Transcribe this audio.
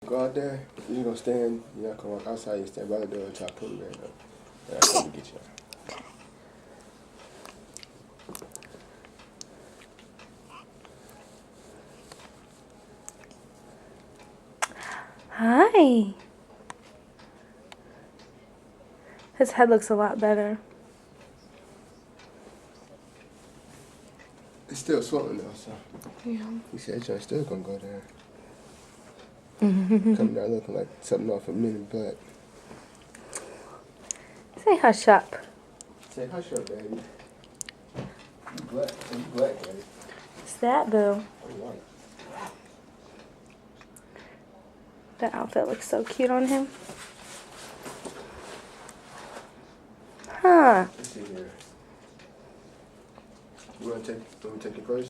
go out there. You're gonna stand. You're not gonna walk outside. You stand by the door and try to pull the man up. And I'll come to get you. Hi. His head looks a lot better. It's still swollen though, so. Yeah. He said you're still gonna go there. Coming down looking like something off a minute, but. Say hush up. Say hush up, baby. You black. You black, baby. What's that, boo? I'm white. That outfit looks so cute on him. Huh. Let's see here. You want me to take your purse?